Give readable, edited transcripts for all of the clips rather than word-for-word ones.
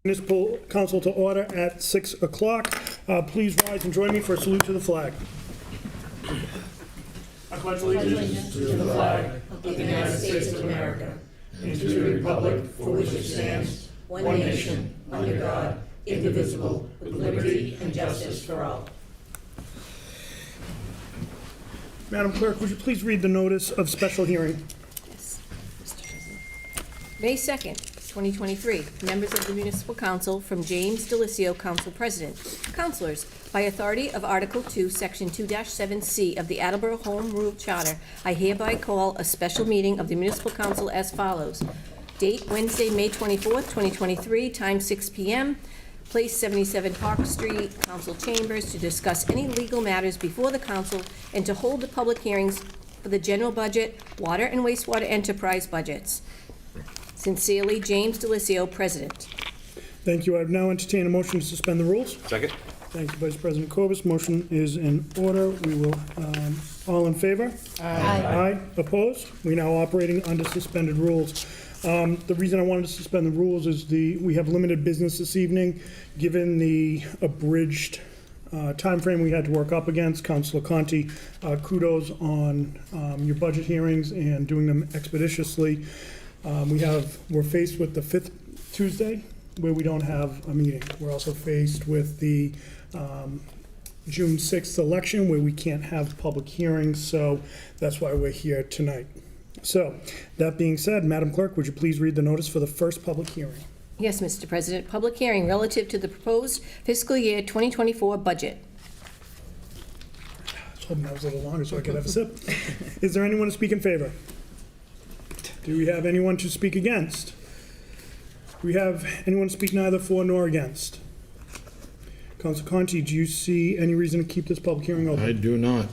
Municipal Council to order at 6 o'clock. Please rise and join me for a salute to the flag. I pledge allegiance to the flag of the United States of America and to the republic for which it stands, one nation, under God, indivisible, with liberty and justice for all. Madam Clerk, would you please read the notice of special hearing? Yes, Mr. President. May 2nd, 2023. Members of the Municipal Council from James Delisio, Council President. Councilors, by authority of Article 2, Section 2-7C of the Attleboro Home Rule Charter, I hereby call a special meeting of the Municipal Council as follows. Date, Wednesday, May 24th, 2023, time 6 p.m., place 77 Park Street, Council Chambers, to discuss any legal matters before the council and to hold the public hearings for the general budget, water and wastewater enterprise budgets. Sincerely, James Delisio, President. Thank you. I now entertain a motion to suspend the rules. Second. Thank you, Vice President Corbus. Motion is in order. We will, all in favor? Aye. Aye. Opposed? We're now operating under suspended rules. The reason I wanted to suspend the rules is we have limited business this evening. Given the abridged timeframe we had to work up against, Councilor Conti, kudos on your budget hearings and doing them expeditiously. We're faced with the 5th Tuesday where we don't have a meeting. We're also faced with the June 6th election where we can't have public hearings, so that's why we're here tonight. So, that being said, Madam Clerk, would you please read the notice for the first public hearing? Yes, Mr. President. Public hearing relative to the proposed fiscal year 2024 budget. I was hoping that was a little longer so I could have a sip. Is there anyone to speak in favor? Do we have anyone to speak against? Do we have anyone to speak neither for nor against? Councilor Conti, do you see any reason to keep this public hearing open? I do not.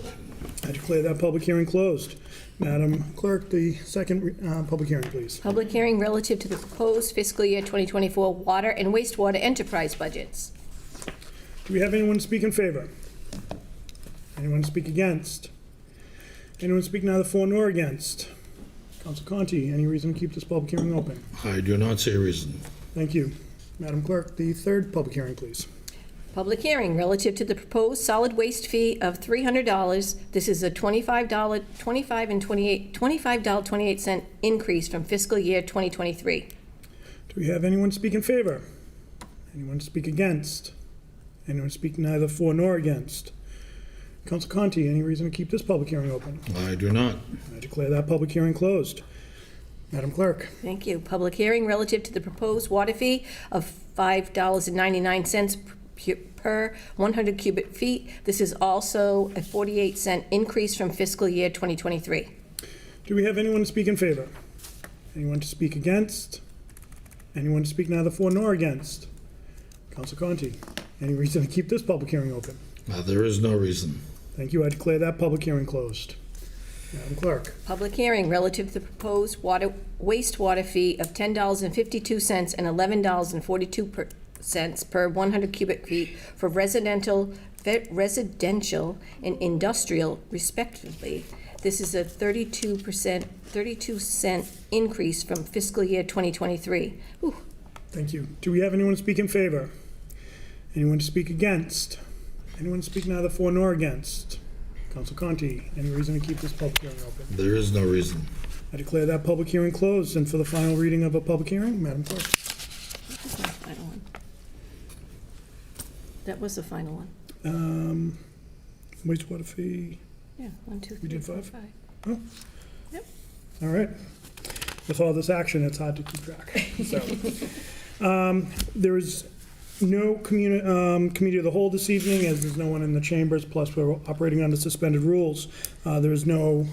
I declare that public hearing closed. Madam Clerk, the second public hearing, please. Public hearing relative to the proposed fiscal year 2024 water and wastewater enterprise budgets. Do we have anyone to speak in favor? Anyone to speak against? Anyone to speak neither for nor against? Councilor Conti, any reason to keep this public hearing open? I do not see a reason. Thank you. Madam Clerk, the third public hearing, please. Public hearing relative to the proposed solid waste fee of $300. This is a $25.28 increase from fiscal year 2023. Do we have anyone to speak in favor? Anyone to speak against? Anyone to speak neither for nor against? Councilor Conti, any reason to keep this public hearing open? I do not. I declare that public hearing closed. Madam Clerk. Thank you. Public hearing relative to the proposed water fee of $5.99 per 100 cubic feet. This is also a 48-cent increase from fiscal year 2023. Do we have anyone to speak in favor? Anyone to speak against? Anyone to speak neither for nor against? Councilor Conti, any reason to keep this public hearing open? There is no reason. Thank you. I declare that public hearing closed. Madam Clerk. Public hearing relative to the proposed wastewater fee of $10.52 and $11.42 per 100 cubic feet for residential and industrial, respectively. This is a 32-cent increase from fiscal year 2023. Whew. Thank you. Do we have anyone to speak in favor? Anyone to speak against? Anyone to speak neither for nor against? Councilor Conti, any reason to keep this public hearing open? There is no reason. I declare that public hearing closed. And for the final reading of a public hearing, Madam Clerk. That was my final one. That was the final one. Wastewater fee. Yeah, 1, 2, 3, We did 4, 5? 5. Oh. Yep. All right. With all this action, it's hard to keep track. So, there is no committee of the whole this evening, as there's no one in the chambers, plus we're operating under suspended rules. There is no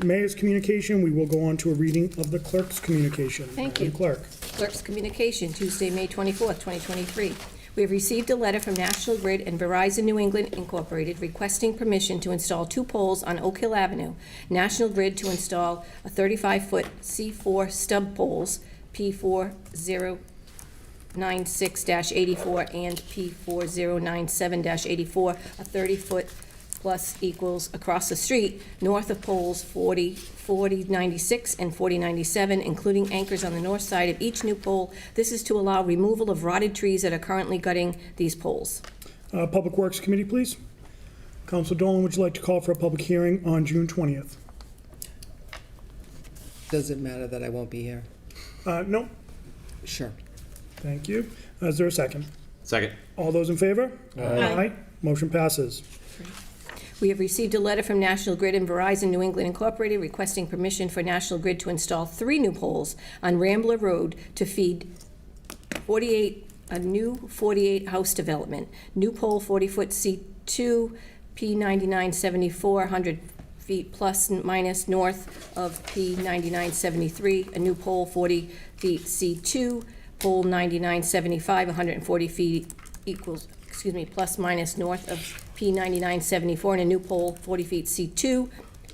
mayor's communication. We will go on to a reading of the clerk's communication. Thank Madam you. Clerk. Clerk's communication, Tuesday, May 24th, 2023. We have received a letter from National Grid and Verizon New England Incorporated requesting permission to install 2 poles on Oak Hill Avenue. National Grid to install a 35-foot C4 stub poles, P4096-84 and P4097-84, a 30-foot plus equals across the street, north of poles 40, 4096, and 4097, including anchors on the north side of each new pole. This is to allow removal of rotted trees that are currently gutting these poles. Public Works Committee, please. Council Dolan, would you like to call for a public hearing on June 20th? Does it matter that I won't be here? No. Sure. Thank you. Is there a second? Second. All those in favor? Aye. Motion passes. We have received a letter from National Grid and Verizon New England Incorporated requesting permission for National Grid to install 3 new poles on Rambler Road to feed a new 48 house development. New pole 40-foot C2, P9974, 100 feet plus and minus north of P9973. A new pole 40 feet C2, pole 9975, 140 feet equals, plus minus north of P9974, and a new pole 40 feet C2,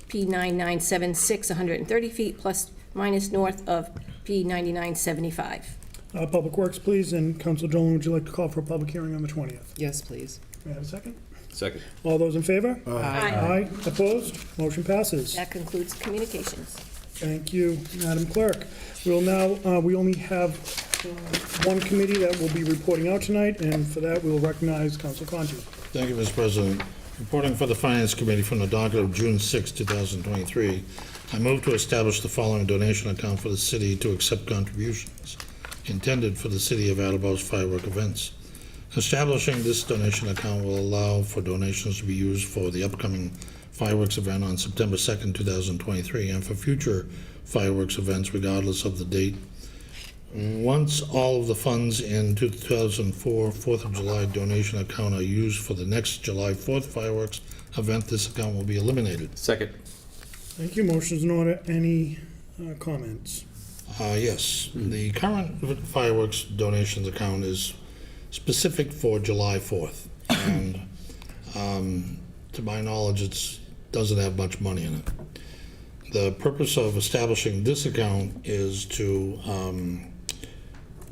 P9976, 130 feet plus minus north of P9975. Public Works, please, and Council Dolan, would you like to call for a public hearing on the 20th? Yes, please. May I have a second? Second. All those in favor? Aye. Opposed? Motion passes. That concludes communications. Thank you, Madam Clerk. We'll now, we only have one committee that will be reporting out tonight, and for that, we will recognize Council Conti. Thank you, Mr. President. Reporting for the Finance Committee from the docket of June 6, 2023, I move to establish the following donation account for the city to accept contributions intended for the City of Attleboro's firework events. Establishing this donation account will allow for donations to be used for the upcoming fireworks event on September 2nd, 2023, and for future fireworks events regardless of the date. Once all of the funds in 2004 4th of July donation account are used for the next July 4th fireworks event, this account will be eliminated. Second. Thank you. Motion's in order. Any comments? Yes, the current fireworks donations account is specific for July 4th, and to my knowledge, it doesn't have much money in it. The purpose of establishing this account is to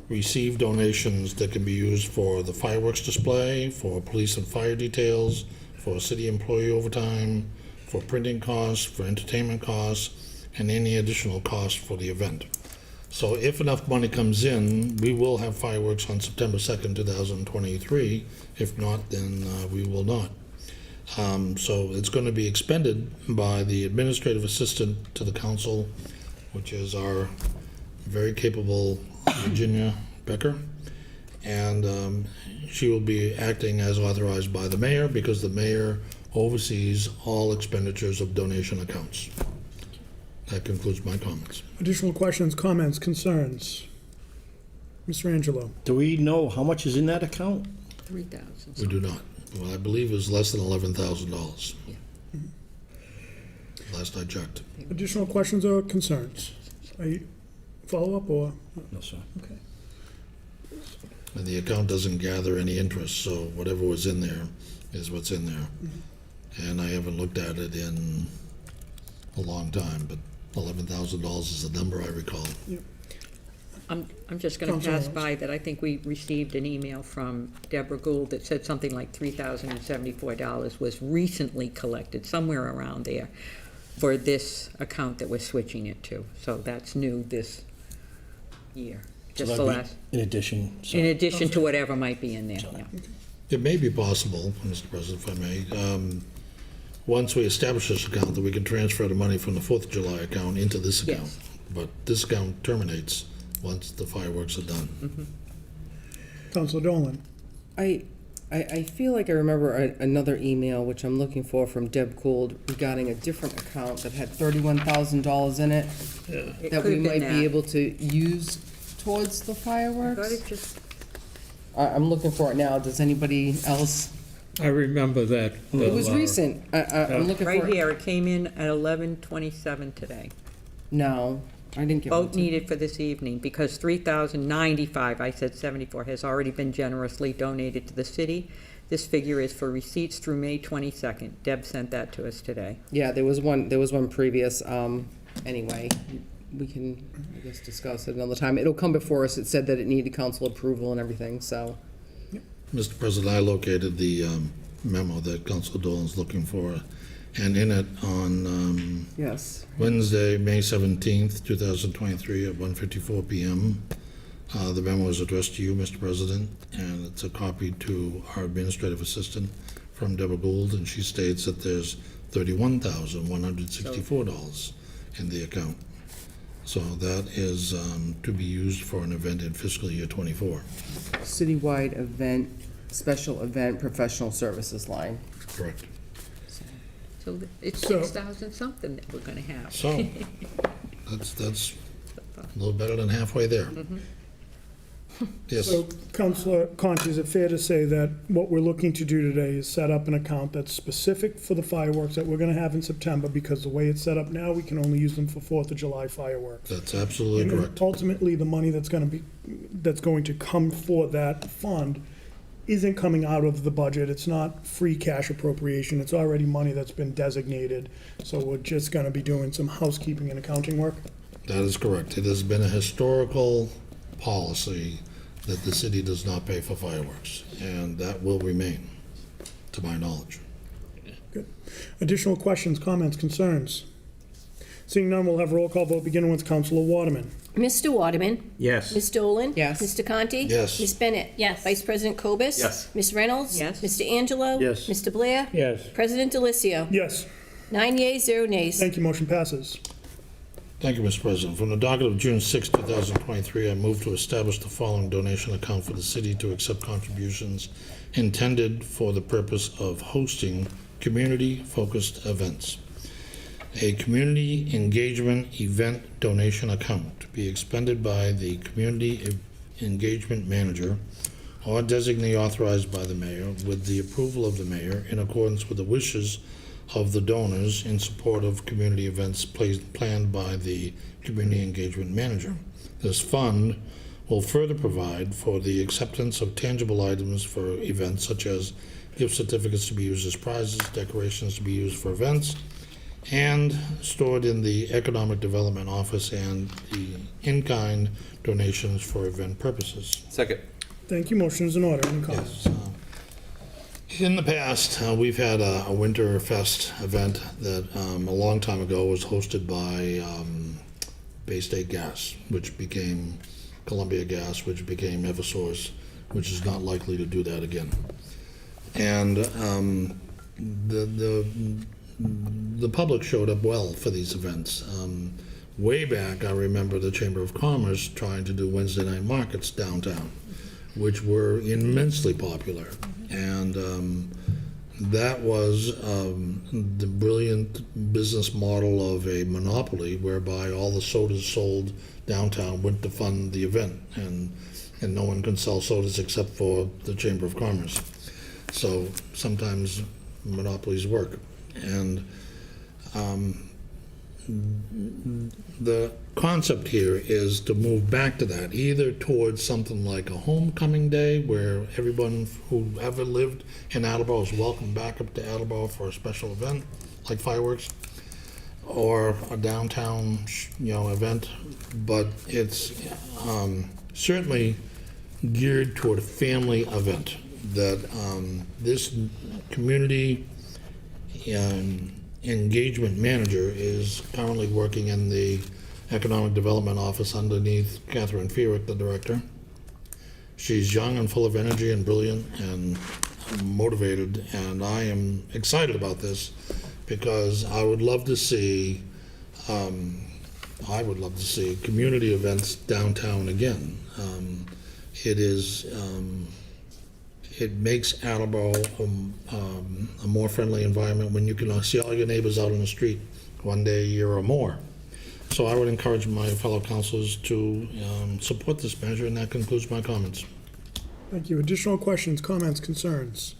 receive donations that can be used for the fireworks display, for police and fire details, for city employee overtime, for printing costs, for entertainment costs, and any additional costs for the event. So if enough money comes in, we will have fireworks on September 2nd, 2023. If not, then we will not. So it's going to be expended by the administrative assistant to the council, which is our very capable Virginia Becker. And she will be acting as authorized by the mayor, because the mayor oversees all expenditures of donation accounts. That concludes my comments. Additional questions, comments, concerns? Mr. Angelo? Do we know how much is in that account? 3,000. We do not. Well, I believe it was less than $11,000. Last I checked. Additional questions or concerns? Are you follow-up or? No, sir. Okay. And the account doesn't gather any interest, so whatever was in there is what's in there. And I haven't looked at it in a long time, but $11,000 is the number I recall. I'm just going to Councilor pass Owens. by that I think we received an email from Deborah Gould that said something like $3,074 was recently collected, somewhere around there, for this account that we're switching it to. So that's new this year, just the So that'd be last, in addition. So in addition to whatever might be in there, yeah. It may be possible, Mr. President, if I may, once we establish this account, that we can transfer the money from the 4th of July account into this account. Yes. But this account terminates once the fireworks are done. Councilor Dolan? I feel like I remember another email, which I'm looking for, from Deb Gould regarding a different account that had $31,000 in it It that could we have been might be that. able to use towards the I thought fireworks. it just, I'm looking for it now. Does anybody else? I remember that. It was recent. I'm looking for right it. here, it came in at 11:27 today. No, I didn't get one. Vote needed for this evening, because $3,095, I said 74, has already been generously donated to the city. This figure is for receipts through May 22nd. Deb sent that to us today. Yeah, there was one previous. Anyway, we can, I guess, discuss it another time. It'll come before us. It said that it needed council approval and everything, so. Mr. President, I located the memo that Council Dolan's looking for. And in it on Yes. Wednesday, May 17th, 2023 at 1:54 PM, the memo is addressed to you, Mr. President, and it's a copy to our administrative assistant from Deborah Gould, and she states that there's $31,164 in the account. So that is to be used for an event in fiscal year '24. Citywide event, special event, professional services line. Correct. So it's So- 6,000 something that we're gonna have. So, that's a little better than halfway there. Yes, So, Councilor Conti, is it fair to say that what we're looking to do today is set up an account that's specific for the fireworks that we're gonna have in September, because the way it's set up now, we can only use them for 4th of July fireworks? that's absolutely And correct. ultimately, the money that's going to come for that fund isn't coming out of the budget. It's not free cash appropriation. It's already money that's been designated. So we're just going to be doing some housekeeping and accounting work. That is correct. It has been a historical policy that the city does not pay for fireworks, and that will remain, to my knowledge. Good. Additional questions, comments, concerns? Seeing none, we'll have a roll call vote beginning with Councilor Waterman. Mr. Waterman? Yes. Ms. Dolan? Yes. Mr. Conti? Yes. Ms. Bennett? Yes. Vice President Cobus? Yes. Ms. Reynolds? Yes. Mr. Angelo? Yes. Mr. Blair? Yes. President Delicio? Yes, 9 yeas, 0 nays. thank you, motion passes. Thank you, Mr. President. From the docket of June 6, 2023, I move to establish the following donation account for the city to accept contributions intended for the purpose of hosting community-focused events. A community engagement event donation account to be expended by the community engagement manager or designee authorized by the mayor with the approval of the mayor in accordance with the wishes of the donors in support of community events planned by the community engagement manager. This fund will further provide for the acceptance of tangible items for events such as gift certificates to be used as prizes, decorations to be used for events, and stored in the Economic Development Office, and the in-kind donations for event purposes. Second. Thank you, motion is in order. Any comments? Yes. In the past, we've had a Winter Fest event that a long time ago was hosted by Bay State Gas, which became Columbia Gas, which became Eversource, which is not likely to do that again. And the public showed up well for these events. Way back, I remember the Chamber of Commerce trying to do Wednesday night markets downtown, which were immensely popular. And that was the brilliant business model of a monopoly whereby all the sodas sold downtown went to fund the event, and no one can sell sodas except for the Chamber of Commerce. So sometimes monopolies work. And the concept here is to move back to that, either towards something like a homecoming day where everyone who ever lived in Attleboro is welcome back up to Attleboro for a special event like fireworks, or a downtown event, but it's certainly geared toward a family event that this community engagement manager is currently working in the Economic Development Office underneath Catherine Feerick, the director. She's young and full of energy and brilliant and motivated, and I am excited about this because I would love to see community events downtown again. It makes Attleboro a more friendly environment when you can see all your neighbors out on the street one day a year or more. So I would encourage my fellow councilors to support this measure, and that concludes my comments. Thank you. Additional questions, comments, concerns?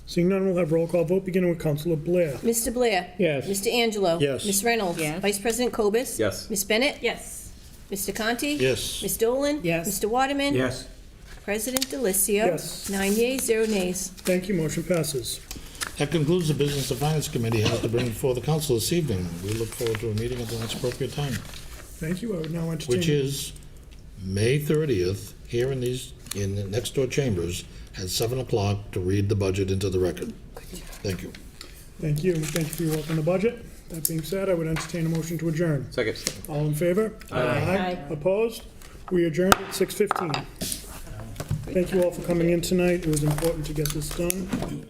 Seeing none, we'll have roll call vote beginning with Councilor Blair. Mr. Blair? Yes. Mr. Angelo? Yes. Ms. Reynolds? Yes. Vice President Cobus? Yes. Ms. Bennett? Yes. Mr. Conti? Yes. Ms. Dolan? Yes. Mr. Waterman? Yes. President Delicio? Yes. 9 yeas, 0 nays. Thank you, motion passes. That concludes the business the Finance Committee has to bring before the council this evening. We look forward to a meeting at the next appropriate time, Thank you. I would now entertain. which is May 30th, here in these in the next door chambers at 7 o'clock to read the budget into the record. Thank you. Thank you. Thank you for your work on the budget. That being said, I would entertain a motion to adjourn. Second. All in favor? Aye. Opposed? We adjourned at 6:15. Thank you all for coming in tonight. It was important to get this done.